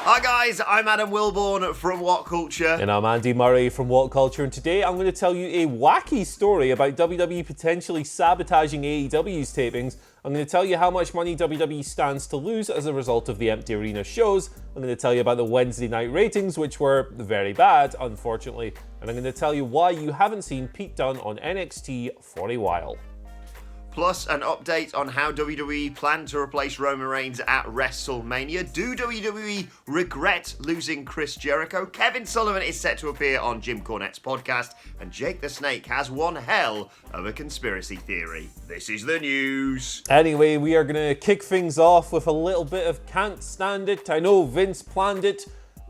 Hi guys, I'm Adam Wilborn from WhatCulture. And I'm Andy Murray from WhatCulture, and today I'm going to tell you a wacky story about WWE potentially sabotaging AEW's tapings. I'm going to tell you how much money WWE stands to lose as a result of the empty arena shows. I'm going to tell you about the Wednesday night ratings, which were very bad, unfortunately. And I'm going to tell you why you haven't seen Pete Dunne on NXT for a while. Plus, an update on how WWE plan to replace Roman Reigns at WrestleMania. Do WWE regret losing Chris Jericho? Kevin Sullivan is set to appear on Jim Cornette's podcast. And Jake the Snake has one hell of a conspiracy theory. This is the news. Anyway, we are going to kick things off with a little bit of Can't Stand It. I know Vince planned it.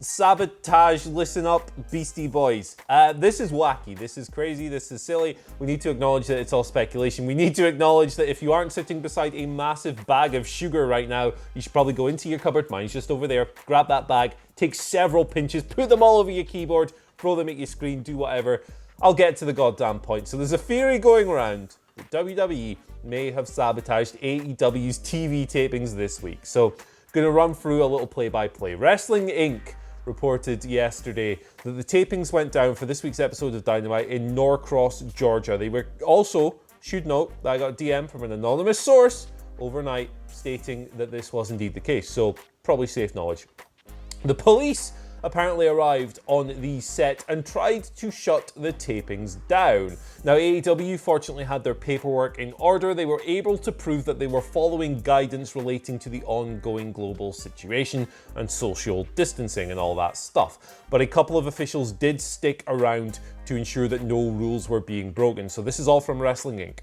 Sabotage, listen up, Beastie Boys. This is wacky, this is crazy, this is silly. We need to acknowledge that it's all speculation. We need to acknowledge that if you aren't sitting beside a massive bag of sugar right now, you should probably go into your cupboard, mine's just over there, grab that bag, take several pinches, put them all over your keyboard, throw them at your screen, do whatever. I'll get to the goddamn point. So there's a theory going around that WWE may have sabotaged AEW's TV tapings this week. So going to run through a little play-by-play. Wrestling Inc. reported yesterday that the tapings went down for this week's episode of Dynamite in Norcross, Georgia. They were also, should note, that I got a DM from an anonymous source overnight stating that this was indeed the case, so probably safe knowledge. The police apparently arrived on the set and tried to shut the tapings down. Now, AEW fortunately had their paperwork in order. They were able to prove that they were following guidance relating to the ongoing global situation and social distancing and all that stuff. But a couple of officials did stick around to ensure that no rules were being broken. So this is all from Wrestling Inc.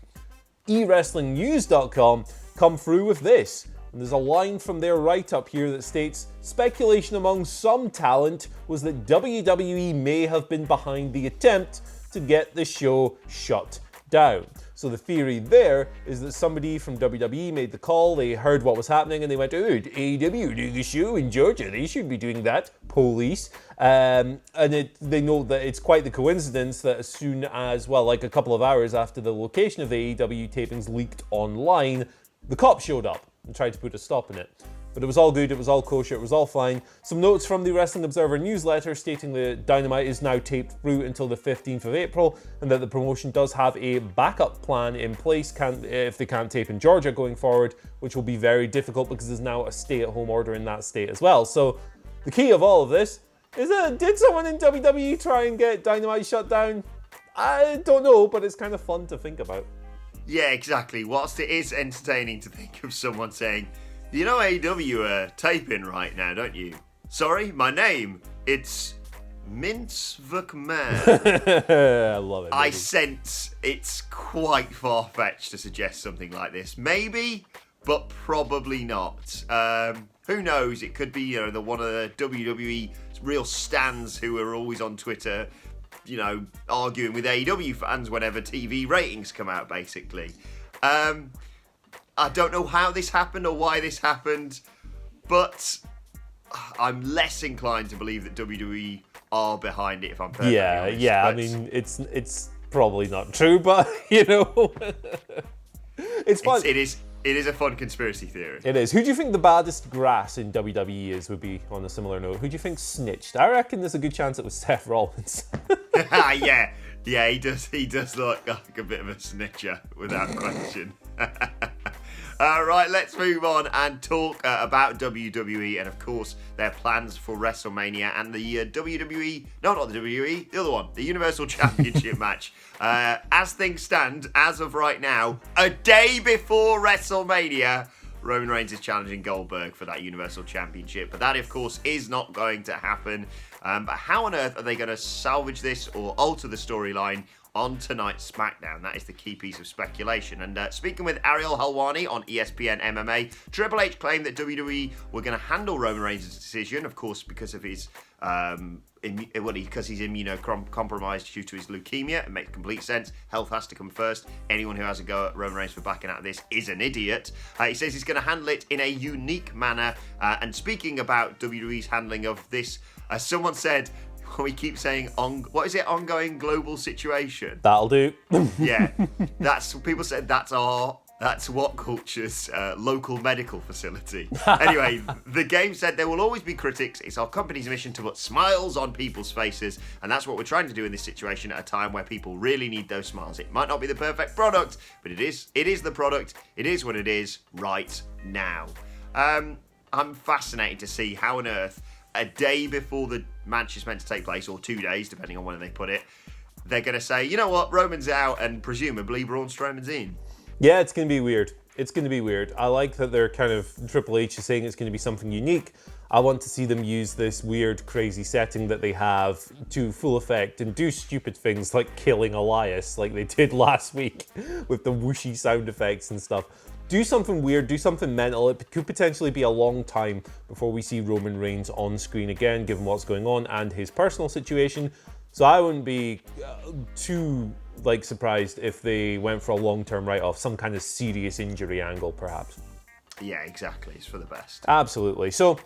eWrestlingNews.com come through with this. And there's a line from their write-up here that states, speculation among some talent was that WWE may have been behind the attempt to get the show shut down. So the theory there is that somebody from WWE made the call, they heard what was happening, and they went, oh, AEW are doing a show in Georgia, they should be doing that, police. They know that it's quite the coincidence that as soon as, well, like a couple of hours after the location of the AEW tapings leaked online, the cops showed up and tried to put a stop in it. But it was all good, it was all kosher, it was all fine. Some notes from the Wrestling Observer newsletter stating that Dynamite is now taped through until the 15th of April and that the promotion does have a backup plan in place if they can't tape in Georgia going forward, which will be very difficult because there's now a stay-at-home order in that state as well. So the key of all of this is that did someone in WWE try and get Dynamite shut down? I don't know, but it's kind of fun to think about. Yeah, exactly. Whilst it is entertaining to think of someone saying, you know AEW are taping right now, don't you? Sorry, my name, it's Vince McMahon. I love it. I sense it's quite far-fetched to suggest something like this. Maybe, but probably not. Who knows? It could be, the one of the WWE real stans who are always on Twitter, arguing with AEW fans whenever TV ratings come out, basically. I don't know how this happened or why this happened, but I'm less inclined to believe that WWE are behind it, if I'm perfectly honest. Yeah, but I mean, it's probably not true, but, it's fun. It is a fun conspiracy theory. It is. Who do you think the baddest grass in WWE is, would be on a similar note? Who do you think snitched? I reckon there's a good chance it was Seth Rollins. Yeah, he does look like a bit of a snitcher, without question. Right, let's move on and talk about WWE and, of course, their plans for WrestleMania and the WWE, no, not the WWE, the other one, the Universal Championship match. As things stand, as of right now, a day before WrestleMania, Roman Reigns is challenging Goldberg for that Universal Championship. But that, of course, is not going to happen. But how on earth are they going to salvage this or alter the storyline on tonight's SmackDown? That is the key piece of speculation. And speaking with Ariel Helwani on ESPN MMA, Triple H claimed that WWE were going to handle Roman Reigns' decision, of course, because of his because he's immunocompromised due to his leukemia. It makes complete sense. Health has to come first. Anyone who has a go at Roman Reigns for backing out of this is an idiot. He says he's going to handle it in a unique manner. And speaking about WWE's handling of this, as someone said, we keep saying, ongoing global situation. That'll do. Yeah, people said that's our That's WhatCulture's local medical facility. Anyway, the game said there will always be critics. It's our company's mission to put smiles on people's faces, and that's what we're trying to do in this situation at a time where people really need those smiles. It might not be the perfect product, but it is the product. It is what it is right now. I'm fascinated to see how on earth, a day before the match is meant to take place, or 2 days, depending on when they put it, they're going to say, you know what, Roman's out, and presumably Braun Strowman's in. Yeah, it's going to be weird. It's going to be weird. I like that they're kind of, Triple H is saying it's going to be something unique. I want to see them use this weird, crazy setting that they have to full effect and do stupid things like killing Elias like they did last week with the whooshy sound effects and stuff. Do something weird, do something mental. It could potentially be a long time before we see Roman Reigns on screen again, given what's going on and his personal situation. So I wouldn't be too surprised if they went for a long-term write-off, some kind of serious injury angle, perhaps. Yeah, exactly. It's for the best. Absolutely. So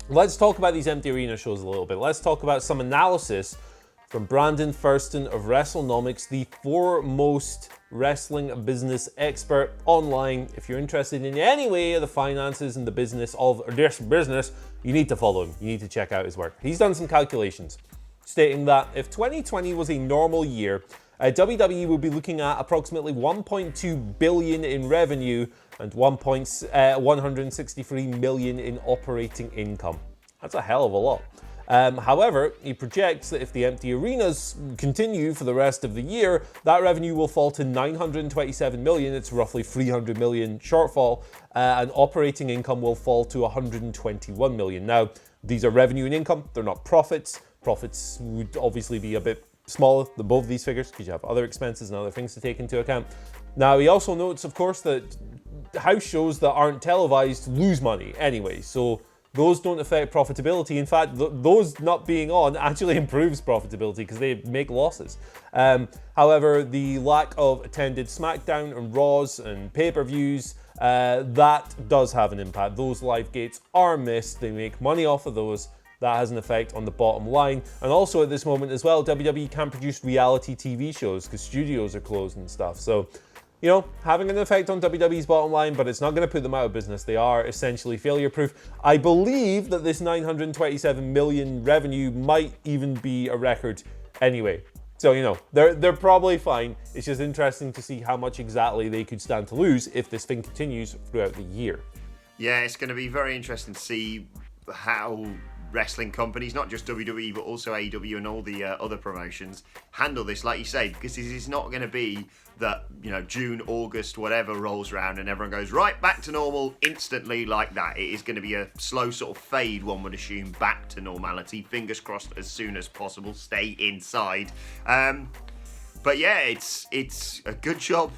let's talk about these empty arena shows a little bit. Let's talk about some analysis from Brandon Thurston of WrestleNomics, the foremost wrestling business expert online. If you're interested in any way of the finances and the business of this business, you need to follow him. You need to check out his work. He's done some calculations stating that if 2020 was a normal year, WWE will be looking at approximately $1.2 billion in revenue and 163 million in operating income. That's a hell of a lot. However, he projects that if the empty arenas continue for the rest of the year, that revenue will fall to 927 million. It's roughly 300 million shortfall, and operating income will fall to 121 million. Now, these are revenue and income. They're not profits. Profits would obviously be a bit smaller than both of these figures because you have other expenses and other things to take into account. Now, he also notes, of course, that house shows that aren't televised lose money anyway, so those don't affect profitability. In fact, those not being on actually improves profitability because they make losses. However, the lack of attended SmackDown and Raws and pay-per-views, that does have an impact. Those live gates are missed. They make money off of those. That has an effect on the bottom line. And also at this moment as well, WWE can't produce reality TV shows because studios are closed and stuff. So, having an effect on WWE's bottom line, but it's not going to put them out of business. They are essentially failure-proof. I believe that this 927 million revenue might even be a record anyway. So, they're probably fine. It's just interesting to see how much exactly they could stand to lose if this thing continues throughout the year. Yeah, it's going to be very interesting to see how wrestling companies, not just WWE, but also AEW and all the other promotions, handle this, like you say, because this is not going to be that, June, August, whatever rolls around and everyone goes, right, back to normal instantly like that. It is going to be a slow sort of fade, one would assume, back to normality. Fingers crossed as soon as possible. Stay inside. But yeah, it's a good job.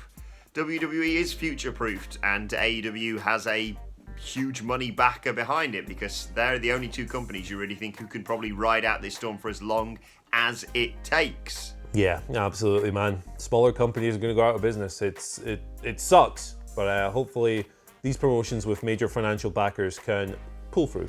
WWE is future-proofed and AEW has a huge money backer behind it because they're the only two companies you really think who can probably ride out this storm for as long as it takes. Yeah, absolutely, man. Smaller companies are going to go out of business. It sucks, but hopefully these promotions with major financial backers can pull through.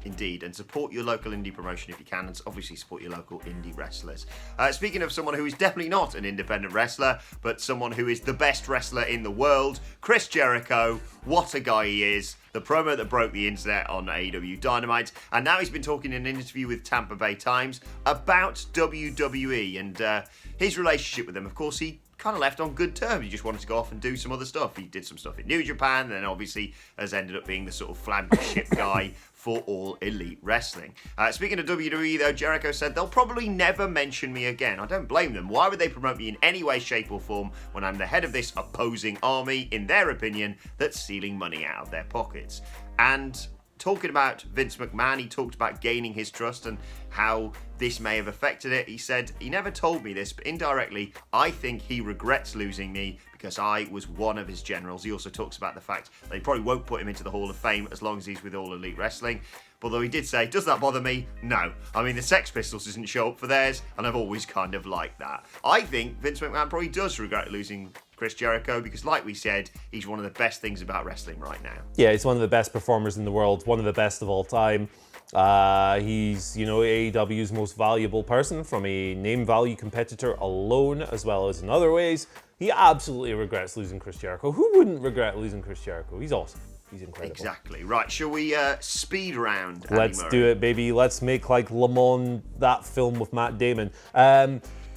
Indeed, and support your local indie promotion if you can, and obviously support your local indie wrestlers. Speaking of someone who is definitely not an independent wrestler, but someone who is the best wrestler in the world, Chris Jericho. What a guy he is. The promo that broke the internet on AEW Dynamite, and now he's been talking in an interview with Tampa Bay Times about WWE and his relationship with them. Of course, he kind of left on good terms. He just wanted to go off and do some other stuff. He did some stuff in New Japan, and then obviously has ended up being the sort of flagship guy for All Elite Wrestling. Speaking of WWE, though, Jericho said they'll probably never mention me again. I don't blame them. Why would they promote me in any way, shape, or form when I'm the head of this opposing army, in their opinion, that's stealing money out of their pockets? And talking about Vince McMahon, he talked about gaining his trust and how this may have affected it. He said, he never told me this, but indirectly, I think he regrets losing me because I was one of his generals. He also talks about the fact they probably won't put him into the Hall of Fame as long as he's with All Elite Wrestling. Although he did say, does that bother me? No. I mean, the Sex Pistols didn't show up for theirs, and I've always kind of liked that. I think Vince McMahon probably does regret losing Chris Jericho because, like we said, he's one of the best things about wrestling right now. Yeah, he's one of the best performers in the world, one of the best of all time. He's, AEW's most valuable person from a name value competitor alone, as well as in other ways. He absolutely regrets losing Chris Jericho. Who wouldn't regret losing Chris Jericho? He's awesome. He's incredible. Exactly. Right, shall we speed round? Let's do it, baby. Let's make like Le Mans, that film with Matt Damon.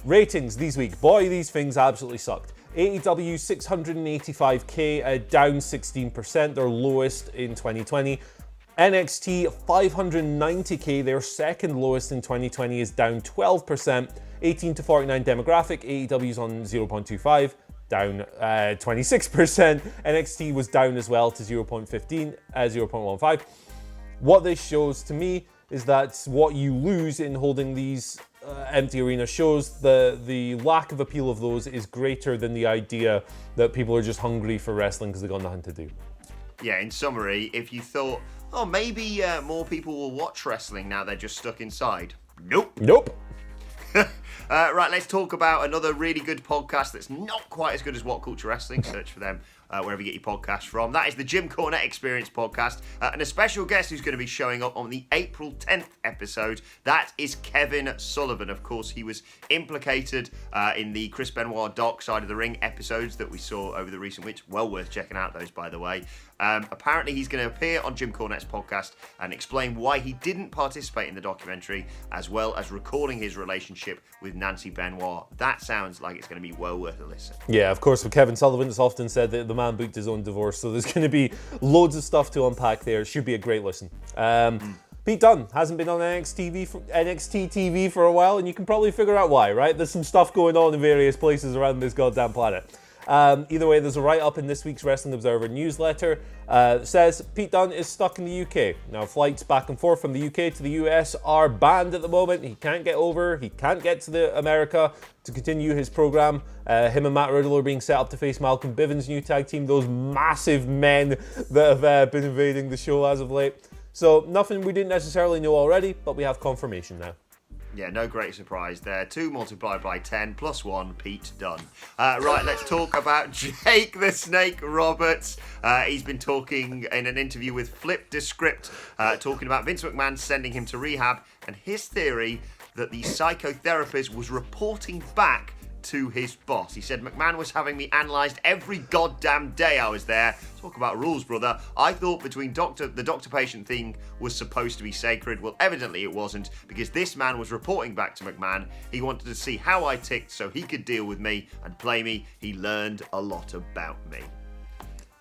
Ratings this week. Boy, these things absolutely sucked. AEW 685k, down 16%, their lowest in 2020. NXT 590k, their second lowest in 2020, is down 12%. 18 to 49 demographic, AEW's on 0.25, down 26%. NXT was down as well to 0.15. What this shows to me is that what you lose in holding these empty arena shows, the lack of appeal of those is greater than the idea that people are just hungry for wrestling because they've got nothing to do. Yeah, in summary, if you thought, oh, maybe more people will watch wrestling now they're just stuck inside. Nope. Right, let's talk about another really good podcast that's not quite as good as What Culture Wrestling. Search for them wherever you get your podcasts from. That is the Jim Cornette Experience podcast. And a special guest who's going to be showing up on the April 10th episode. That is Kevin Sullivan. Of course, he was implicated in the Chris Benoit Dark Side of the Ring episodes that we saw over the recent weeks. Well worth checking out those, by the way. Apparently, he's going to appear on Jim Cornette's podcast and explain why he didn't participate in the documentary, as well as recalling his relationship with Nancy Benoit. That sounds like it's going to be well worth a listen. Yeah, of course, with Kevin Sullivan, it's often said that the man booked his own divorce, so there's going to be loads of stuff to unpack there. It should be a great listen. Pete Dunne hasn't been on NXT TV for a while, and you can probably figure out why, right? There's some stuff going on in various places around this goddamn planet. Either way, there's a write-up in this week's Wrestling Observer newsletter that says Pete Dunne is stuck in the UK. Now, flights back and forth from the UK to the US are banned at the moment. He can't get over. He can't get to America to continue his program. Him and Matt Riddle are being set up to face Malcolm Bivens' new tag team, those massive men that have been invading the show as of late. So, nothing we didn't necessarily know already, but we have confirmation now. Yeah, no great surprise there. 2 multiplied by 10 plus 1, Pete Dunne. Right, let's talk about Jake the Snake Roberts. He's been talking in an interview with Flip Descript, talking about Vince McMahon sending him to rehab and his theory that the psychotherapist was reporting back to his boss. He said, McMahon was having me analysed every goddamn day I was there. Talk about rules, brother. I thought between the doctor-patient thing was supposed to be sacred. Well, evidently it wasn't, because this man was reporting back to McMahon. He wanted to see how I ticked so he could deal with me and play me. He learned a lot about me.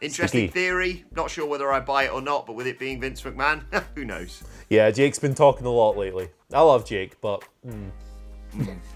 Interesting theory. Not sure whether I buy it or not, but with it being Vince McMahon, who knows? Yeah, Jake's been talking a lot lately. I love Jake, but...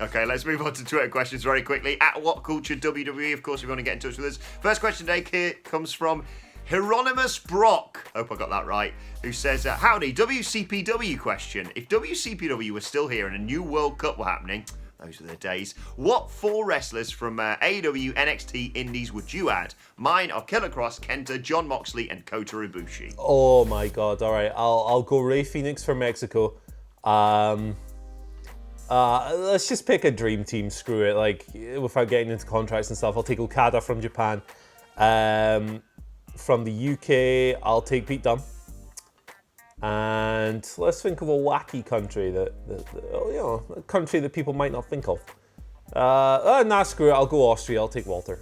Okay, let's move on to Twitter questions very quickly. At WhatCulture WWE, of course, if you want to get in touch with us. First question today comes from Hieronymus Brock, hope I got that right, who says, howdy, WCPW question. If WCPW were still here and a new World Cup were happening, those were the days, what 4 wrestlers from AEW NXT Indies would you add? Mine are Killer Cross, Kenta, Jon Moxley, and Kota Ibushi. Oh my god, alright, I'll go Rey Fenix for Mexico. Let's just pick a dream team, screw it, like, without getting into contracts and stuff. I'll take Okada from Japan. From the UK, I'll take Pete Dunne. And let's think of a wacky country a country that people might not think of. Screw it, I'll go Austria, I'll take Walter.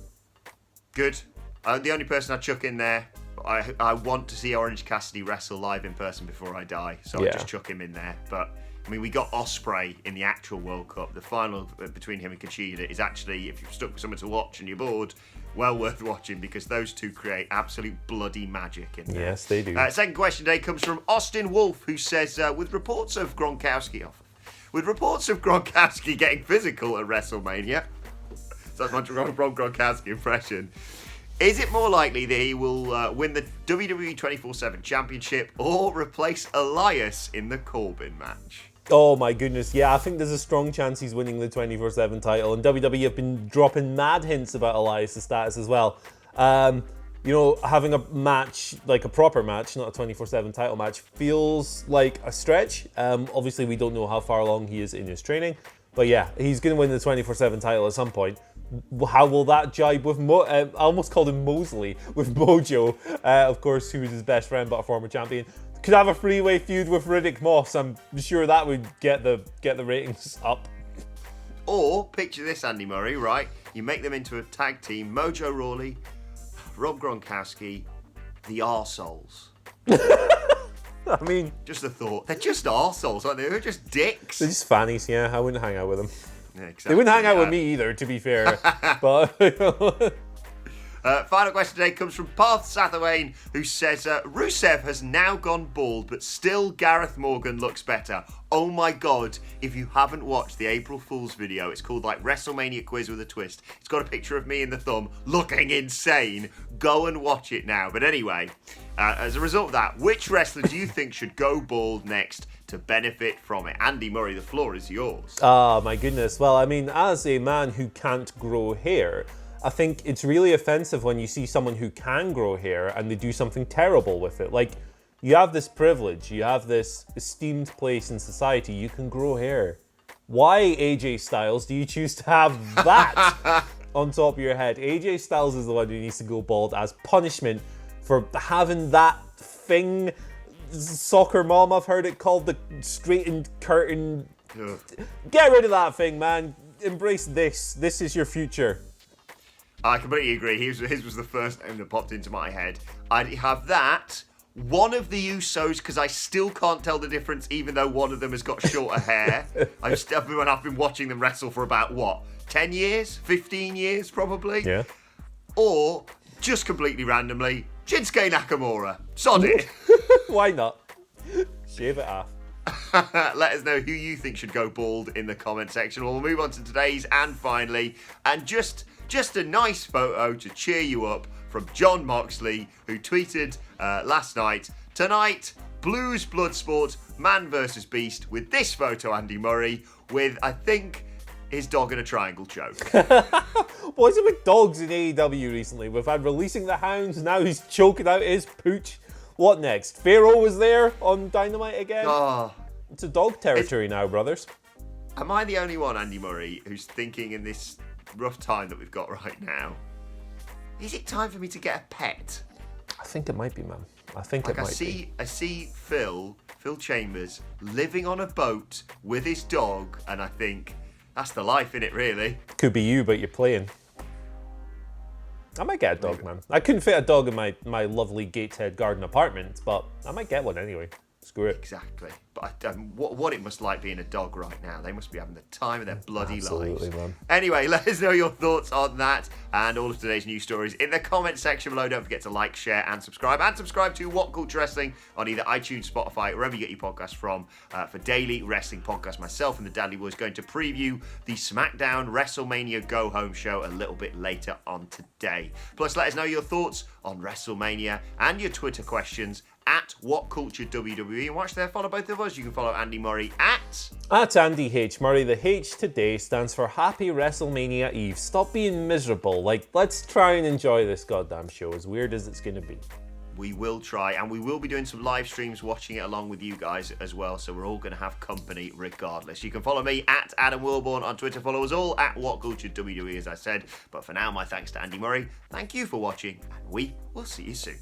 Good. The only person I'd chuck in there, I want to see Orange Cassidy wrestle live in person before I die, so I'll just chuck him in there, but... I mean, we got Ospreay in the actual World Cup. The final between him and Kushida is actually, if you're stuck with someone to watch and you're bored, well worth watching, because those two create absolute bloody magic in there. Yes, they do. Second question today comes from Austin Wolf, who says, with reports of Gronkowski getting physical at WrestleMania, so that's my Gronkowski impression, is it more likely that he will win the WWE 24/7 Championship or replace Elias in the Corbin match? Oh my goodness, yeah, I think there's a strong chance he's winning the 24/7 title, and WWE have been dropping mad hints about Elias' status as well. Having a match, like a proper match, not a 24/7 title match, feels like a stretch. Obviously, we don't know how far along he is in his training, but yeah, he's going to win the 24/7 title at some point. How will that jibe with I almost called him Mosley, with Mojo, of course, who was his best friend but a former champion. Could have a freeway feud with Riddick Moss. I'm sure that would get the ratings up. Or, picture this, Andy Murray, right? You make them into a tag team, Mojo Rawley, Rob Gronkowski, the Arseholes. I mean... Just a thought. They're just arseholes, aren't they? They're just dicks. They're just fannies, yeah. I wouldn't hang out with them. Yeah, exactly. They wouldn't hang out with me either, to be fair. But... Final question today comes from Parth Sathawain, who says, Rusev has now gone bald, but still Gareth Morgan looks better. Oh my God, if you haven't watched the April Fool's video, it's called like WrestleMania Quiz with a Twist. It's got a picture of me in the thumb looking insane. Go and watch it now. But anyway, as a result of that, which wrestler do you think should go bald next to benefit from it? Andy Murray, the floor is yours. Oh my goodness. Well, I mean, as a man who can't grow hair, I think it's really offensive when you see someone who can grow hair and they do something terrible with it. Like, you have this privilege, you have this esteemed place in society, you can grow hair. Why, AJ Styles, do you choose to have that on top of your head? AJ Styles is the one who needs to go bald as punishment for having that thing, soccer mom, I've heard it called, the straightened curtain. Ugh. Get rid of that thing, man. Embrace this. This is your future. I completely agree. His was the first name that popped into my head. I'd have that, one of the Usos, because I still can't tell the difference, even though one of them has got shorter hair. I've been watching them wrestle for about, 10 years? 15 years, probably? Yeah. Or, just completely randomly, Shinsuke Nakamura. Sod it. Why not? Shave it off. Let us know who you think should go bald in the comment section. We'll move on to today's and finally, and just a nice photo to cheer you up from John Moxley, who tweeted last night, "Tonight, Blues Bloodsport, Man vs. Beast," with this photo, Andy Murray, with, I think, his dog in a triangle choke. What's it with dogs in AEW recently? We've had Releasing the Hounds, now he's choking out his pooch. What next? Pharaoh was there on Dynamite again? Oh, it's a dog territory now, brothers. Am I the only one, Andy Murray, who's thinking in this rough time that we've got right now, is it time for me to get a pet? I think it might be, man. I think it might be. I see Phil Chambers living on a boat with his dog, and I think that's the life, innit, really? Could be you, but you're playing. I might get a dog, man. I couldn't fit a dog in my lovely Gateshead garden apartment, but I might get one anyway. Screw it. Exactly. But what it must like being a dog right now. They must be having the time of their bloody Absolutely, lives. Man. Anyway, let us know your thoughts on that and all of today's news stories in the comment section below. Don't forget to like, share, and subscribe. And subscribe to What Culture Wrestling on either iTunes, Spotify, wherever you get your podcasts from, for daily wrestling podcasts. Myself and the Dudley Boys going to preview the SmackDown WrestleMania Go Home show a little bit later on today. Plus, let us know your thoughts on WrestleMania and your Twitter questions at WhatCultureWWE, and watch there, follow both of us. You can follow Andy Murray at Andy H. Murray. The H today stands for Happy WrestleMania Eve. Stop being miserable. Like, let's try and enjoy this goddamn show, as weird as it's going to be. We will try, and we will be doing some live streams watching it along with you guys as well, so we're all going to have company regardless. You can follow me at Adam Wilborn on Twitter. Follow us all at WhatCultureWWE, as I said. But for now, my thanks to Andy Murray. Thank you for watching, and we will see you soon.